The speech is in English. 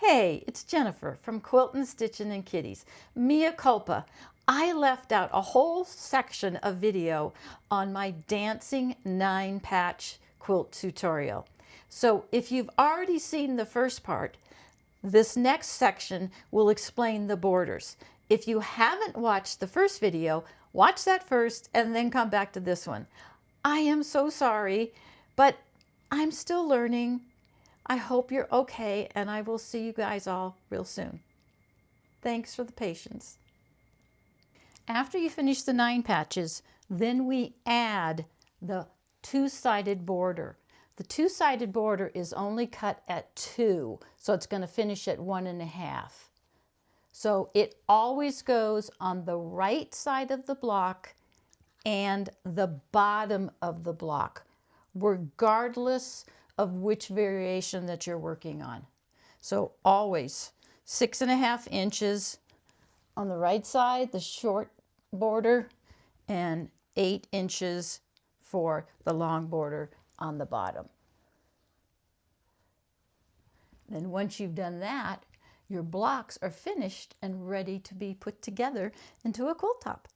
Hey, it's Jennifer from Quilt and Stitching and Kitties. Mea culpa. I left out a whole section of video on my dancing 9-patch quilt tutorial. So if you've already seen the first part, this next section will explain the borders. If you haven't watched the first video, watch that first and then come back to this one. I am so sorry, but I'm still learning. I hope you're okay, and I will see you guys all real soon. Thanks for the patience. After you finish the 9 patches, then we add the two-sided border. The two-sided border is only cut at 2, so it's going to finish at 1.5. So it always goes on the right side of the block and the bottom of the block, regardless of which variation that you're working on. So always 6.5 inches on the right side, the short border, and 8 inches for the long border on the bottom. Then once you've done that, your blocks are finished and ready to be put together into a quilt top.